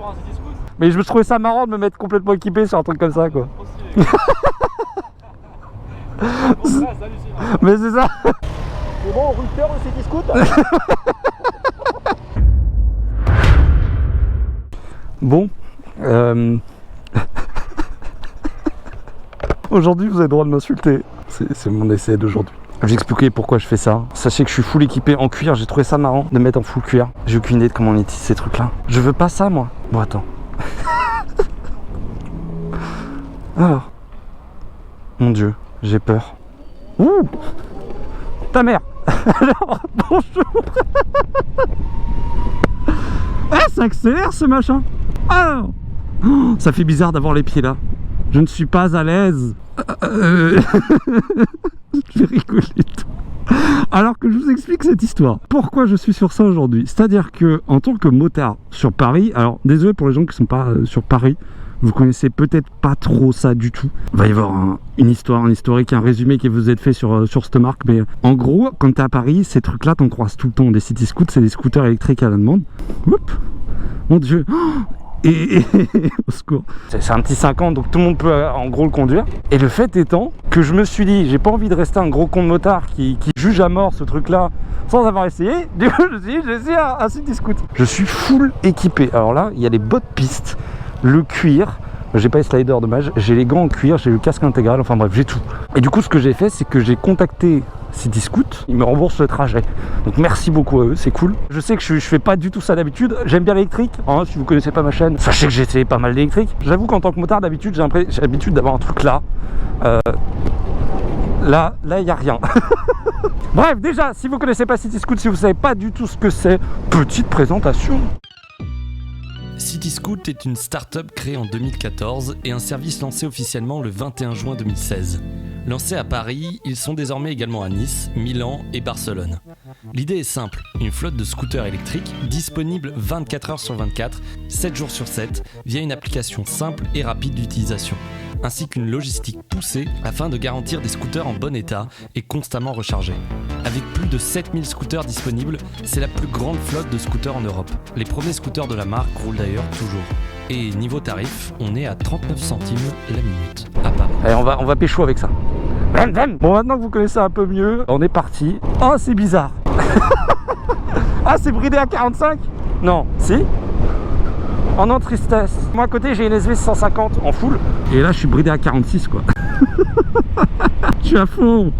pour un city scoot. Mais je me trouvais ça marrant de me mettre complètement équipé sur un truc comme ça quoi. Mais c'est ça. C'est bon, rooster le city scoot. Bon, aujourd'hui vous avez le droit de m'insulter. C'est mon essai d'aujourd'hui. Je vais expliquer pourquoi je fais ça. Sachez que je suis full équipé en cuir. J'ai trouvé ça marrant de mettre en full cuir. J'ai aucune idée de comment on utilise ces trucs là. Je veux pas ça moi. Bon attends. Alors. Mon dieu, j'ai peur. Ouh. Ta mère. Alors, bonjour. Ah, ça accélère ce machin. Ah, oh, ça fait bizarre d'avoir les pieds là. Je ne suis pas à l'aise. Je vais rigoler tout. Alors que je vous explique cette histoire. Pourquoi je suis sur ça aujourd'hui? C'est-à-dire que en tant que motard sur Paris, alors désolé pour les gens qui ne sont pas sur Paris, vous connaissez peut-être pas trop ça du tout. Il va y avoir une histoire, un historique, un résumé qui vous est fait sur cette marque. Mais en gros, quand tu es à Paris, ces trucs-là, t'en croises tout le temps. Des city scooters, c'est des scooters électriques à la demande. Oups, mon dieu. Et au secours. C'est un petit 50, donc tout le monde peut en gros le conduire. Et le fait étant que je me suis dit, j'ai pas envie de rester un gros con de motard qui juge à mort ce truc-là sans avoir essayé. Du coup, je me suis dit, j'ai essayé un city scooter. Je suis full équipé. Alors là, il y a les bottes pistes, le cuir. J'ai pas les sliders, dommage. J'ai les gants en cuir, j'ai le casque intégral, enfin bref, j'ai tout. Et du coup, ce que j'ai fait, c'est que j'ai contacté City Scoot, ils me remboursent le trajet. Donc merci beaucoup à eux, c'est cool. Je sais que je fais pas du tout ça d'habitude. J'aime bien l'électrique. Hein, si vous connaissez pas ma chaîne, sachez que j'ai essayé pas mal d'électrique. J'avoue qu'en tant que motard, d'habitude, j'ai l'habitude d'avoir un truc là. Là, il n'y a rien. Bref, déjà, si vous connaissez pas City Scoot, si vous savez pas du tout ce que c'est, petite présentation. City Scoot est une start-up créée en 2014 et un service lancé officiellement le 21 juin 2016. Lancés à Paris, ils sont désormais également à Nice, Milan et Barcelone. L'idée est simple, une flotte de scooters électriques disponible 24 heures sur 24, 7 jours sur 7, via une application simple et rapide d'utilisation, ainsi qu'une logistique poussée afin de garantir des scooters en bon état et constamment rechargés. Avec plus de 7000 scooters disponibles, c'est la plus grande flotte de scooters en Europe. Les premiers scooters de la marque roulent d'ailleurs toujours. Et niveau tarif, on est à 39 centimes la minute à Paris. Allez, on va pécho avec ça. Bon, maintenant que vous connaissez un peu mieux, on est parti. Oh, c'est bizarre. Ah, c'est bridé à 45? Non, si. Oh non, tristesse. Moi à côté, j'ai une SV 150 en full. Et là, je suis bridé à 46 quoi. Je suis à fond.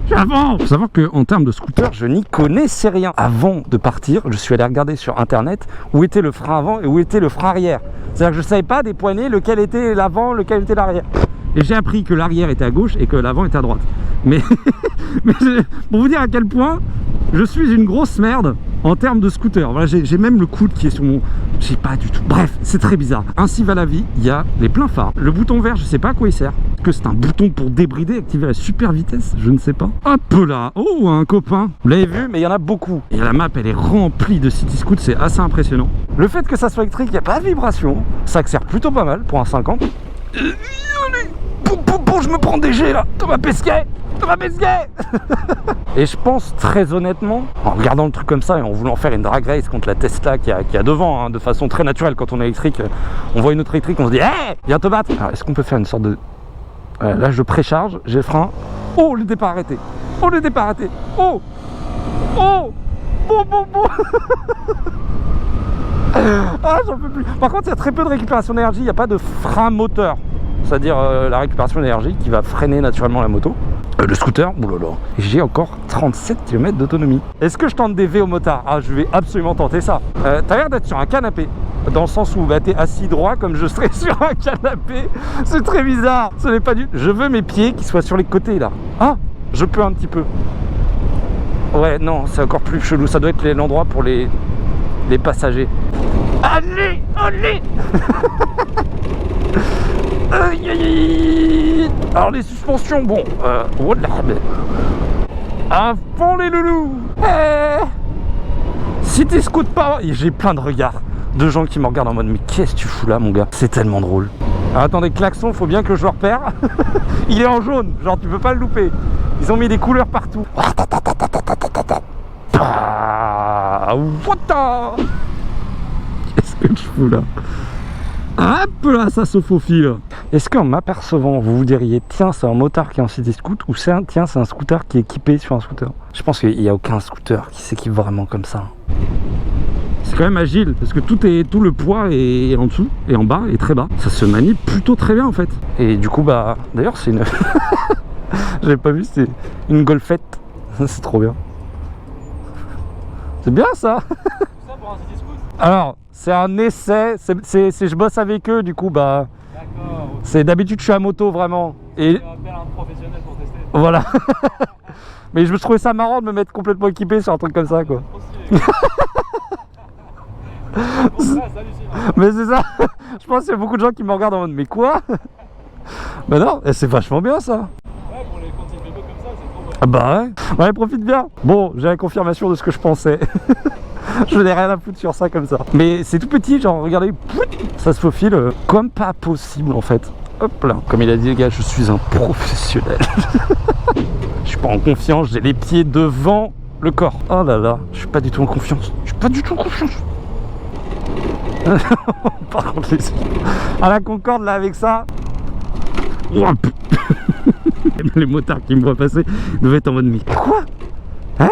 Il faut savoir qu'en termes de scooter, je n'y connaissais rien. Avant de partir, je suis allé regarder sur internet où était le frein avant et où était le frein arrière. C'est-à-dire que je ne savais pas des poignées lequel était l'avant, lequel était l'arrière. Et j'ai appris que l'arrière était à gauche et que l'avant était à droite. Mais pour vous dire à quel point je suis une grosse merde en termes de scooter. Voilà, j'ai même le coude qui est sur mon... J'ai pas du tout. Bref, c'est très bizarre. Ainsi va la vie. Il y a les pleins phares. Le bouton vert, je sais pas à quoi il sert. Est-ce que c'est un bouton pour débrider, activer la super vitesse? Je ne sais pas. Hop là. Oh, un copain. Vous l'avez vu, mais il y en a beaucoup. Et la map, elle est remplie de City Scoot. C'est assez impressionnant. Le fait que ça soit électrique, il n'y a pas de vibration. Ça accélère plutôt pas mal pour un 50. Bon, je me prends des G là. Thomas Pesquet. Et je pense très honnêtement, en regardant le truc comme ça et en voulant faire une drag race contre la Tesla qui a devant, hein, de façon très naturelle, quand on est électrique, on voit une autre électrique, on se dit hey, viens te battre. Alors est-ce qu'on peut faire une sorte de... là je précharge, j'ai le frein. Oh, le départ arrêté. Oh, bon. Ah, j'en peux plus. Par contre, il y a très peu de récupération d'énergie, il n'y a pas de frein moteur. C'est-à-dire la récupération d'énergie qui va freiner naturellement la moto. Le scooter, oulala. J'ai encore 37 km d'autonomie. Est-ce que je tente des V au motard? Ah, je vais absolument tenter ça. T'as l'air d'être sur un canapé. Dans le sens où t'es assis droit comme je serais sur un canapé. C'est très bizarre. Ce n'est pas du... Je veux mes pieds qui soient sur les côtés là. Ah, je peux un petit peu. Ouais, non, c'est encore plus chelou. Ça doit être l'endroit pour les passagers. Allez. Alors les suspensions, bon, à fond les loulous. City Scoot Power. J'ai plein de regards de gens qui me regardent en mode mais qu'est-ce que tu fous là mon gars? C'est tellement drôle. Alors attendez, klaxon, faut bien que je le repère. Il est en jaune, genre tu peux pas le louper. Ils ont mis des couleurs partout. Qu'est-ce que que je fous là? Hop là, ça se faufile. Est-ce qu'en m'apercevant, vous vous diriez, tiens, c'est un motard qui est en city scoot, ou tiens, c'est un scooter qui est équipé sur un scooter? Je pense qu'il n'y a aucun scooter qui s'équipe vraiment comme ça. C'est quand même agile, parce que tout le poids est en dessous et en bas et très bas. Ça se manie plutôt très bien en fait. Et du coup, bah, d'ailleurs, c'est une. J'avais pas vu, c'est une golfette. C'est trop bien. C'est bien ça. Ça pour un city scoot? Alors, c'est un essai, je bosse avec eux, du coup, bah... D'accord. C'est d'habitude, je suis à moto, vraiment. Et On appelle un professionnel pour tester. voilà. Mais je me trouvais ça marrant de me mettre complètement équipé sur un truc comme ça, quoi. Trop stylé. Bon, ça hallucine. Mais c'est ça. Je pense qu'il y a beaucoup de gens qui me regardent en mode, mais quoi? Bah non, c'est vachement bien, ça. Ouais, pour les consignes vélo comme ça, c'est trop bon. Ah bah ouais, profite bien. Bon, j'ai la confirmation de ce que je pensais. Je n'ai rien à foutre sur ça comme ça. Mais c'est tout petit, genre regardez, ça se faufile comme pas possible en fait. Hop là. Comme il a dit les gars, je suis un professionnel. Je suis pas en confiance, j'ai les pieds devant le corps. Oh là là, je suis pas du tout en confiance. Je suis pas du tout en confiance. Par contre, à la Concorde là avec ça. Les motards qui me voient passer devaient être en mode mais quoi? Hein?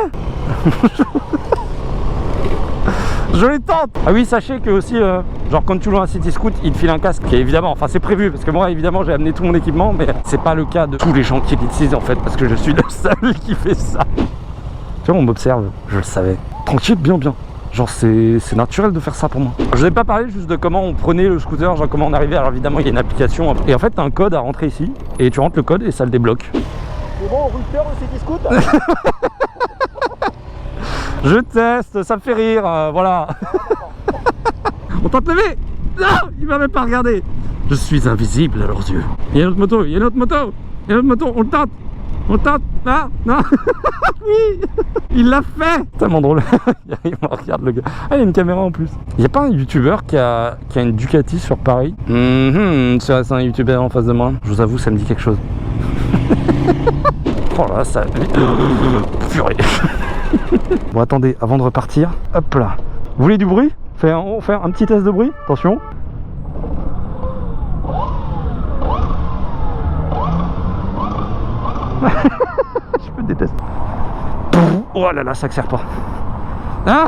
Je les tente. Ah oui, sachez que aussi, genre quand tu loues un city scoot, il te file un casque. Qui est évidemment, enfin c'est prévu, parce que moi évidemment j'ai amené tout mon équipement, mais c'est pas le cas de tous les gens qui l'utilisent en fait, parce que je suis le seul qui fait ça. Tu vois, on m'observe, je le savais. Tranquille, bien. Genre c'est naturel de faire ça pour moi. Je vous ai pas parlé juste de comment on prenait le scooter, genre comment on arrivait. Alors évidemment il y a une application, et en fait t'as un code à rentrer ici, et tu rentres le code et ça le débloque. C'est bon, rupteur de city scoot? Je teste, ça me fait rire, voilà. On tente lever. Non, il m'a même pas regardé. Je suis invisible à leurs yeux. Il y a une autre moto, il y a une autre moto, on le tente. Non. Oui, il l'a fait. Tellement drôle. Il me regarde le gars. Ah, il y a une caméra en plus. Il n'y a pas un youtubeur qui a une Ducati sur Paris? C'est un youtubeur en face de moi. Je vous avoue, ça me dit quelque chose. Oh là, ça... Purée. Bon, attendez, avant de repartir, hop là. Vous voulez du bruit? On fait un petit test de bruit? Attention. Je me déteste. Oh là là, ça accélère pas. Hein?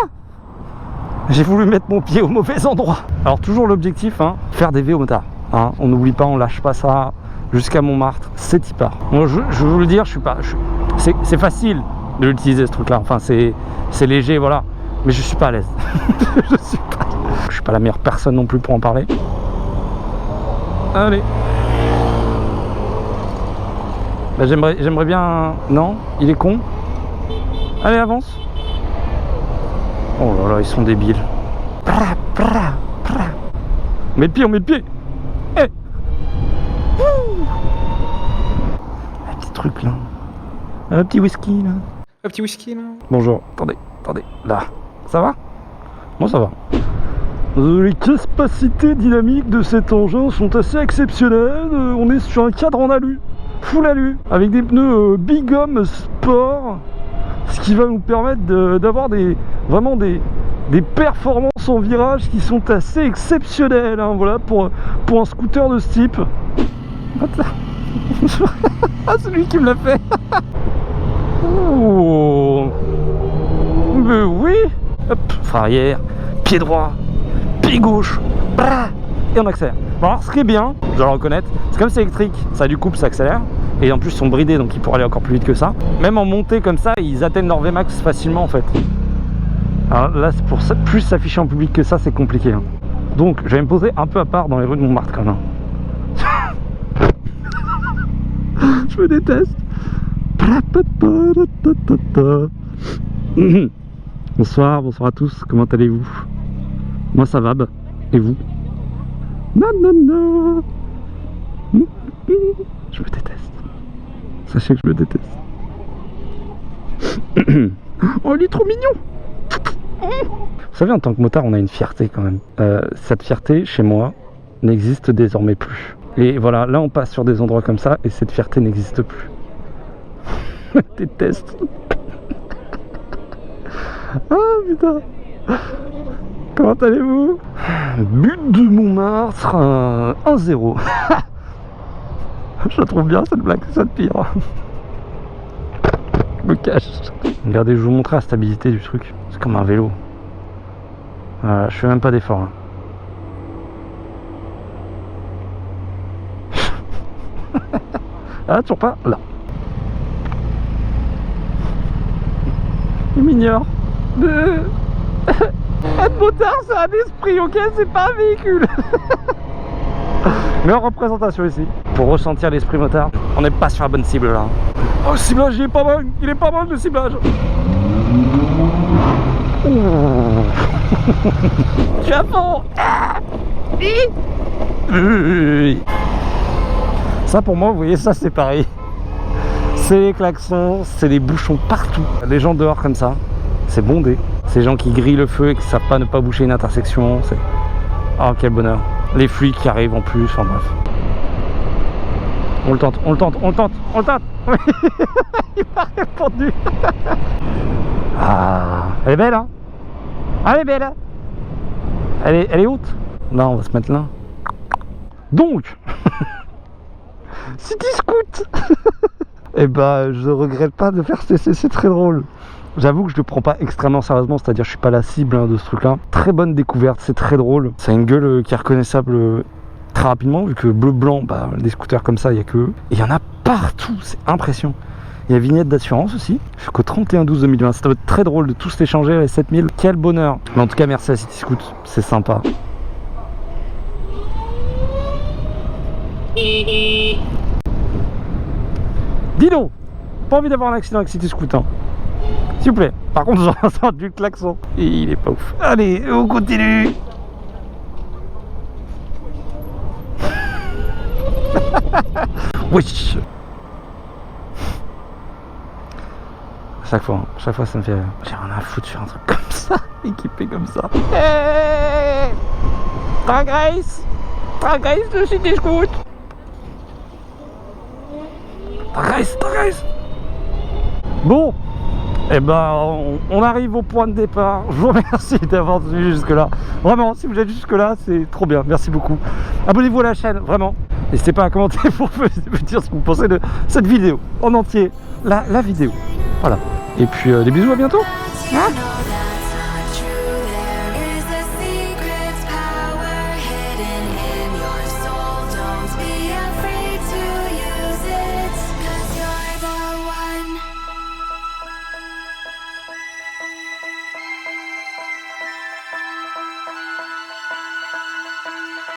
J'ai voulu mettre mon pied au mauvais endroit. Alors toujours l'objectif, hein, faire des VO motards. Hein, on n'oublie pas, on lâche pas ça jusqu'à Montmartre. C'est y part. Bon, je vais vous le dire, c'est facile de l'utiliser ce truc-là. Enfin, c'est léger, voilà. Mais je suis pas à l'aise. Je suis pas la meilleure personne non plus pour en parler. Allez. Bah, j'aimerais bien... Non, il est con. Allez, avance. Oh là là, ils sont débiles. On met le pied. Hey. Un petit truc là. Un petit whisky là. Bonjour, attendez. Là, ça va? Bon, ça va. Les capacités dynamiques de cet engin sont assez exceptionnelles. On est sur un cadre en alu, full alu, avec des pneus Big Homme Sport, ce qui va nous permettre d'avoir vraiment des performances en virage qui sont assez exceptionnelles, hein, voilà, pour un scooter de ce type. Ah, c'est lui qui me l'a fait. Oh. Mais oui. Hop, frein arrière, pied droit, pied gauche, et on accélère. Bon, alors ce qui est bien, je dois le reconnaître, c'est comme c'est électrique, ça a du couple, ça accélère, et en plus ils sont bridés, donc ils pourraient aller encore plus vite que ça. Même en montée comme ça, ils atteignent leur Vmax facilement en fait. Alors là, c'est pour ça, plus s'afficher en public que ça, c'est compliqué, hein. Donc je vais me poser un peu à part dans les rues de Montmartre quand même. Je me déteste. Bonsoir à tous, comment allez-vous? Moi ça va, bah. Et vous? Non. Je me déteste. Sachez que je me déteste. Oh, il est trop mignon. Vous savez, en tant que motard, on a une fierté quand même. Cette fierté, chez moi, n'existe désormais plus. Et voilà, là on passe sur des endroits comme ça et cette fierté n'existe plus. Je déteste. Ah putain. Comment allez-vous? But de Montmartre, 1-0. Je la trouve bien cette blague, c'est ça de pire. Je me cache. Regardez, je vais vous montrer la stabilité du truc. C'est comme un vélo. Voilà, je fais même pas d'effort. Hein. Ah, toujours pas là. Il m'ignore. Être motard, c'est un esprit, ok? C'est pas un véhicule. Mais en représentation ici, pour ressentir l'esprit motard, on n'est pas sur la bonne cible là. Oh, le ciblage, il est pas mal, le ciblage. Japon. Ça pour moi, vous voyez, ça c'est pareil. C'est les klaxons, c'est les bouchons partout. Les gens dehors comme ça, c'est bondé. Ces gens qui grillent le feu et qui savent pas ne pas boucher une intersection. Oh quel bonheur. Les flics qui arrivent en plus, enfin bref. On le tente. Il m'a répondu. Ah, elle est belle hein. Elle est belle. Elle est haute. Là on va se mettre là. Donc City Scoot. Eh ben je regrette pas de faire c'est très drôle. J'avoue que je le prends pas extrêmement sérieusement, c'est-à-dire je suis pas la cible hein, de ce truc-là. Très bonne découverte, c'est très drôle. C'est une gueule qui est reconnaissable très rapidement, vu que bleu-blanc, bah, des scooters comme ça, il n'y a que eux. Et il y en a partout, c'est impressionnant. Il y a vignette d'assurance aussi, jusqu'au 31/12/2020. Ça doit être très drôle de tous les changer, les 7000. Quel bonheur. Mais en tout cas, merci à City Scoot, c'est sympa. Dis donc, pas envie d'avoir un accident avec City Scoot, hein. S'il vous plaît. Par contre, j'ai entendu le klaxon. Et il est pas ouf. Allez, on continue. Wesh. Chaque fois ça me fait rire. J'ai rien à foutre sur un truc comme ça, équipé comme ça. Hey, Drag Race de City Scoot. Drag Race. Bon. Eh ben, on arrive au point de départ. Je vous remercie d'avoir suivi jusque-là. Vraiment, si vous êtes jusque-là, c'est trop bien. Merci beaucoup. Abonnez-vous à la chaîne, vraiment. N'hésitez pas à commenter pour me dire ce que vous pensez de cette vidéo en entier. La vidéo. Voilà. Et puis, des bisous, à bientôt. Hein ?